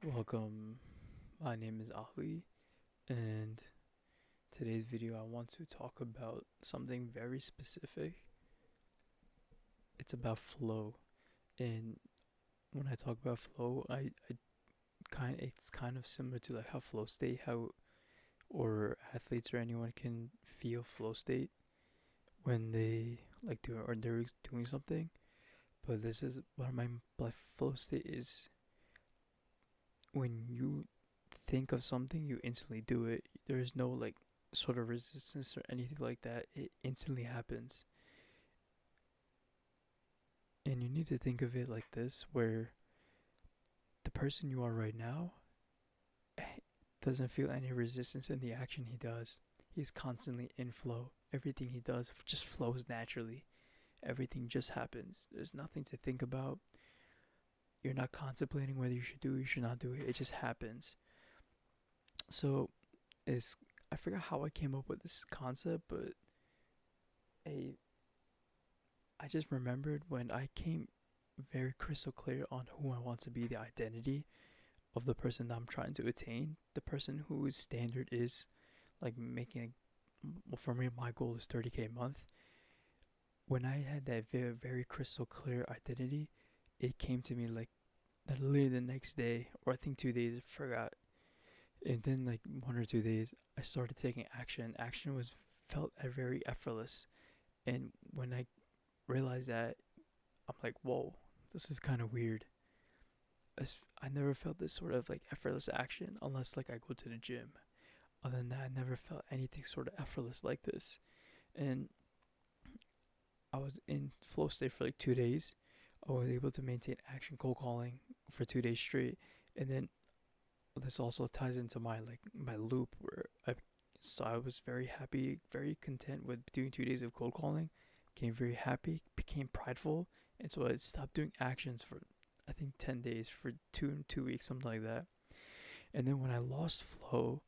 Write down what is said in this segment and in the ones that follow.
Welcome. My name is Ali, and today's video I want to talk about something very specific. It's about flow, and when I talk about flow, I it's kind of similar to like how flow state, how or athletes or anyone can feel flow state when they like do or they're doing something. But this is what my flow state is when you think of something, you instantly do it. There is no like sort of resistance or anything like that. It instantly happens. And you need to think of it like this, where the person you are right now doesn't feel any resistance in the action he does. He's constantly in flow. Everything he does just flows naturally. Everything just happens. There's nothing to think about. You're not contemplating whether you should do it, you should not do it. It just happens. So, is I forgot how I came up with this concept, but a I just remembered when I came very crystal clear on who I want to be, the identity of the person that I'm trying to attain, the person whose standard is like making, well, for me, my goal is 30K a month. When I had that very, very crystal clear identity, it came to me like literally the next day, or I think 2 days, I forgot. And then, like 1 or 2 days, I started taking action. Action was felt very effortless. And when I realized that, I'm like, whoa, this is kind of weird. I never felt this sort of like effortless action unless like I go to the gym. Other than that, I never felt anything sort of effortless like this. And I was in flow state for like 2 days. I was able to maintain action cold calling for 2 days straight. And then this also ties into my my loop where I was very happy, very content with doing 2 days of cold calling. Became very happy, became prideful, and so I stopped doing actions for I think 10 days for 2 weeks, something like that. And then when I lost flow,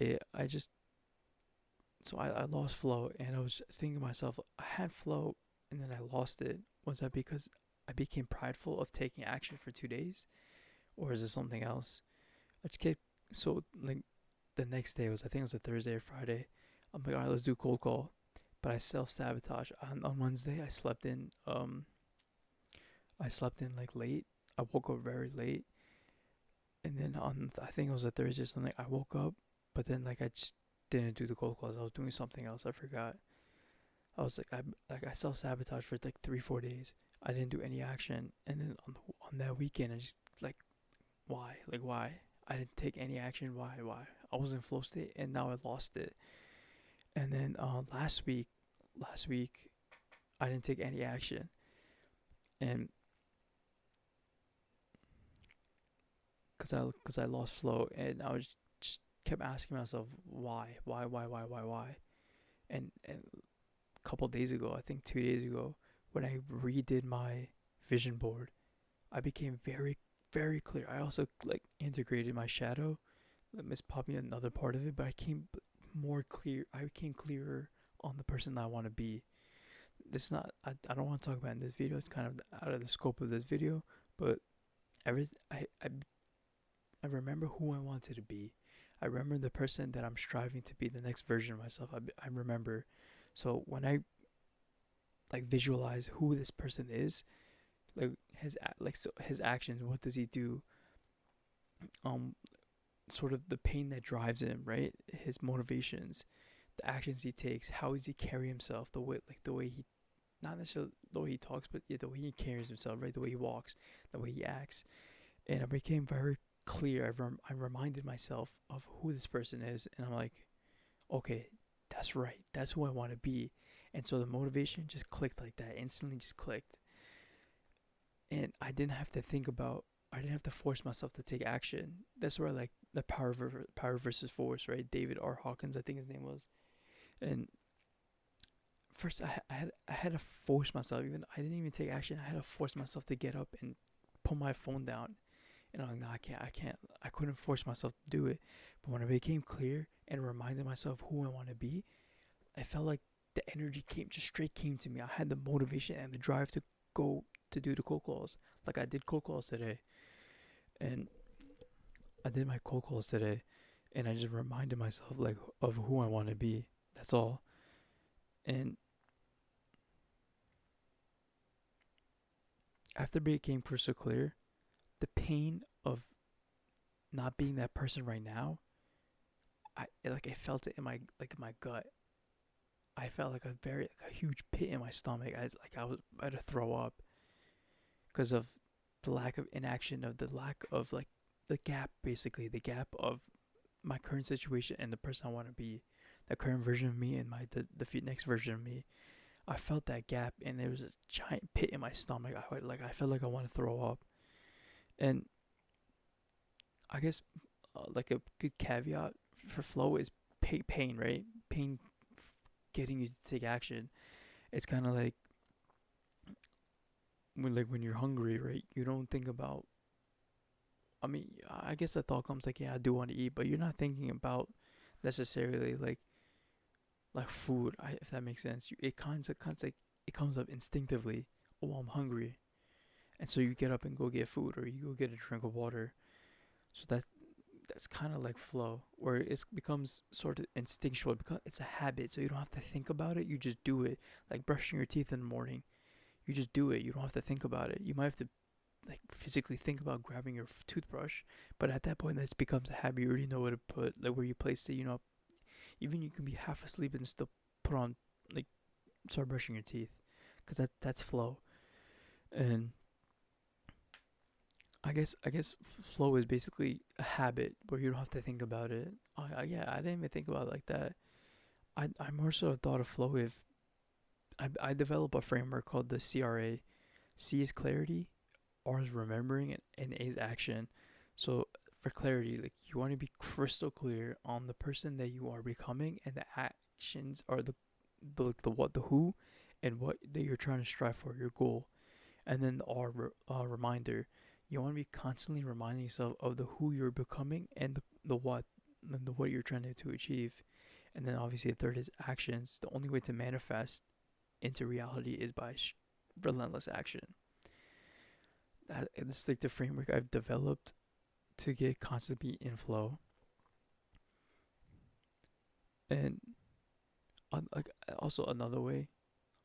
I just I lost flow, and I was thinking to myself, I had flow, and then I lost it. Was that because I became prideful of taking action for 2 days, or is it something else? I just kept so like the next day was I think it was a Thursday or Friday. I'm like, all right, let's do cold call, but I self sabotage. On Wednesday, I slept in like late. I woke up very late, and then on I think it was a Thursday or something. I woke up, but then like I just didn't do the cold calls. I was doing something else. I forgot. I was I self sabotaged for like 3 4 days. I didn't do any action, and then on that weekend I just like why I didn't take any action. Why I was in flow state and now I lost it. And then last week I didn't take any action, and because I lost flow, and I was just kept asking myself why, and a couple days ago, I think 2 days ago, when I redid my vision board, I became very clear. I also like integrated my shadow. That was probably another part of it, but I came more clear. I became clearer on the person that I want to be. This is not. I don't want to talk about it in this video. It's kind of out of the scope of this video, but every I remember who I wanted to be. I remember the person that I'm striving to be, the next version of myself. I remember. So when I like visualize who this person is, like his actions, what does he do? Um, Sort of the pain that drives him, right? His motivations, the actions he takes, how does he carry himself, the way he, not necessarily the way he talks, but yeah, the way he carries himself, right? The way he walks, the way he acts. And I became very clear. I reminded myself of who this person is, and I'm like, okay, that's right. That's who I want to be. And so the motivation just clicked like that, instantly just clicked. And I didn't have to force myself to take action. That's where like the power versus force, right? David R. Hawkins, I think his name was. And first, I had to force myself. Even I didn't even take action. I had to force myself to get up and put my phone down. And I'm like, no, I can't. I couldn't force myself to do it. But when I became clear and reminded myself who I want to be, I felt like the energy came to me. I had the motivation and the drive to go to do the cold calls. Like I did cold calls today, and I did my cold calls today, and I just reminded myself like of who I want to be. That's all. And after it became crystal clear, the pain of not being that person right now, I felt it in my gut. I felt like a huge pit in my stomach. I was about to throw up because of the lack of inaction, of the lack of like the gap, basically the gap of my current situation and the person I want to be, the current version of me and the next version of me. I felt that gap, and there was a giant pit in my stomach. I felt like I want to throw up, and I guess like a good caveat for flow is pain, right? Pain getting you to take action. It's kind of like when you're hungry, right? You don't think about. I mean, I guess the thought comes like, yeah, I do want to eat, but you're not thinking about necessarily like food. If that makes sense, it comes up instinctively. Oh, I'm hungry, and so you get up and go get food, or you go get a drink of water. So that's kind of like flow, where it becomes sort of instinctual because it's a habit. So you don't have to think about it. You just do it. Like brushing your teeth in the morning, you just do it. You don't have to think about it. You might have to like physically think about grabbing your toothbrush, but at that point, that becomes a habit. You already know where to put, like where you place it. Even you can be half asleep and still put on like start brushing your teeth, because that's flow. And I guess flow is basically a habit where you don't have to think about it. Yeah, I didn't even think about it like that. I more so thought of flow if I develop a framework called the CRA. C is clarity, R is remembering, and A is action. So for clarity, like you want to be crystal clear on the person that you are becoming, and the actions are the what, the who, and what that you're trying to strive for, your goal. And then the R reminder. You want to be constantly reminding yourself of the who you're becoming and the what, and the what you're trying to achieve. And then obviously the third is actions. The only way to manifest into reality is by relentless action. It's like the framework I've developed to get constantly in flow. And like also another way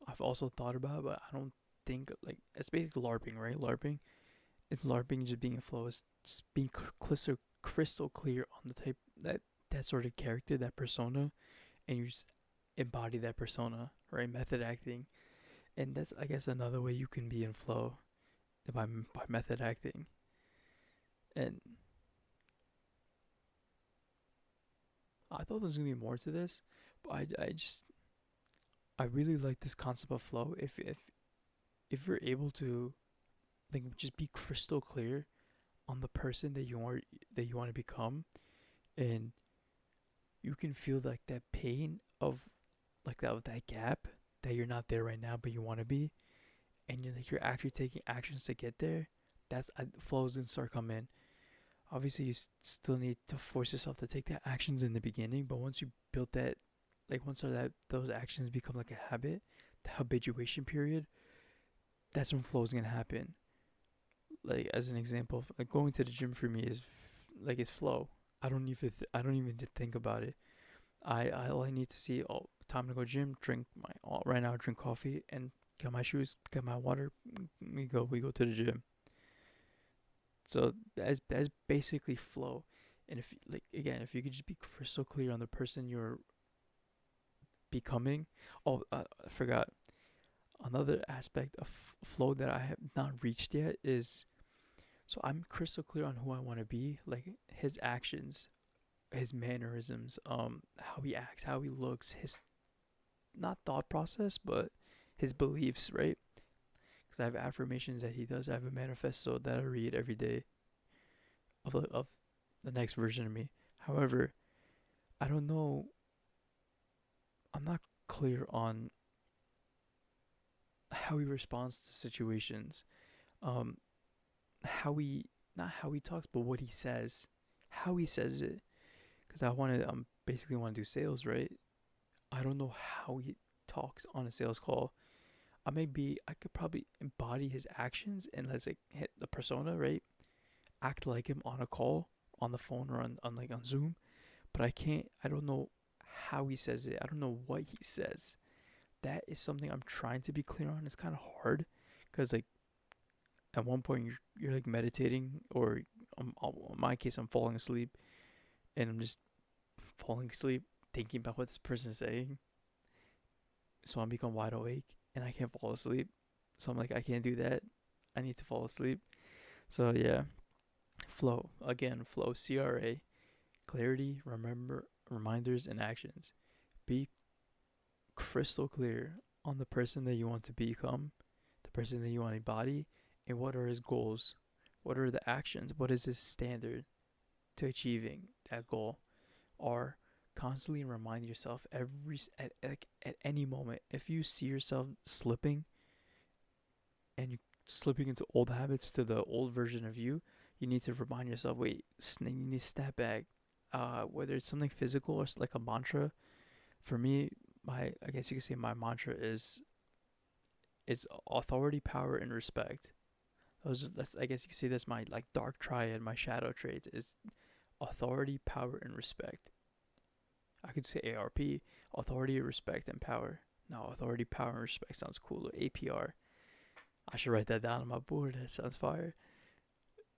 I've also thought about, but I don't think like it's basically LARPing, right? LARPing just being in flow is just being crystal clear on the type that sort of character, that persona, and you just embody that persona, right? Method acting, and that's I guess another way you can be in flow by method acting. And I thought there was gonna be more to this, but I really like this concept of flow. If you're able to like just be crystal clear on the person that you want to become, and you can feel like that pain of like that gap that you're not there right now, but you want to be, and you're actually taking actions to get there. That's flows gonna start coming in. Obviously, you still need to force yourself to take the actions in the beginning, but once you build that, like once those actions become like a habit, the habituation period, that's when flow is gonna happen. Like as an example, like going to the gym for me is like it's flow. I don't even think about it. I all I need to see, oh, time to go gym, drink my right now drink coffee and get my shoes, get my water, we go to the gym. So that's basically flow. And if like again, if you could just be crystal clear on the person you're becoming. Oh, I forgot. Another aspect of flow that I have not reached yet is, so I'm crystal clear on who I want to be, like his actions, his mannerisms, how he acts, how he looks, his not thought process, but his beliefs, right? Because I have affirmations that he does. I have a manifesto that I read every day of the next version of me. However, I don't know. I'm not clear on how he responds to situations. Um, how he not how he talks, but what he says, how he says it. Because I want to basically want to do sales, right? I don't know how he talks on a sales call. I could probably embody his actions and let's like hit the persona, right? Act like him on a call on the phone or on Zoom, but I don't know how he says it. I don't know what he says. That is something I'm trying to be clear on. It's kind of hard because like at one point you're like meditating, or in my case I'm falling asleep, and I'm just falling asleep thinking about what this person is saying. So I'm become wide awake and I can't fall asleep. So I'm like, I can't do that. I need to fall asleep. So yeah, flow again. Flow. CRA. Clarity, reminders, and actions. Be crystal clear on the person that you want to become, the person that you want to embody, and what are his goals. What are the actions? What is his standard to achieving that goal? Or constantly remind yourself at any moment, if you see yourself slipping and you slipping into old habits, to the old version of you, you need to remind yourself, wait, you need to step back. Whether it's something physical or like a mantra. For me, I guess you could say my mantra is authority, power, and respect. That's I guess you could say that's my like dark triad, my shadow traits is authority, power, and respect. I could say ARP, authority, respect, and power. No, authority, power, and respect sounds cooler. APR. I should write that down on my board. That sounds fire.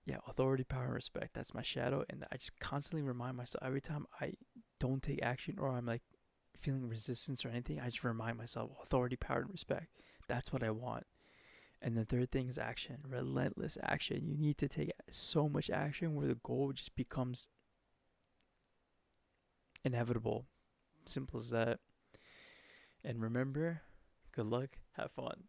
Yeah, authority, power, and respect. That's my shadow, and I just constantly remind myself every time I don't take action or I'm like feeling resistance or anything. I just remind myself authority, power, and respect. That's what I want. And the third thing is action, relentless action. You need to take so much action where the goal just becomes inevitable. Simple as that. And remember, good luck, have fun.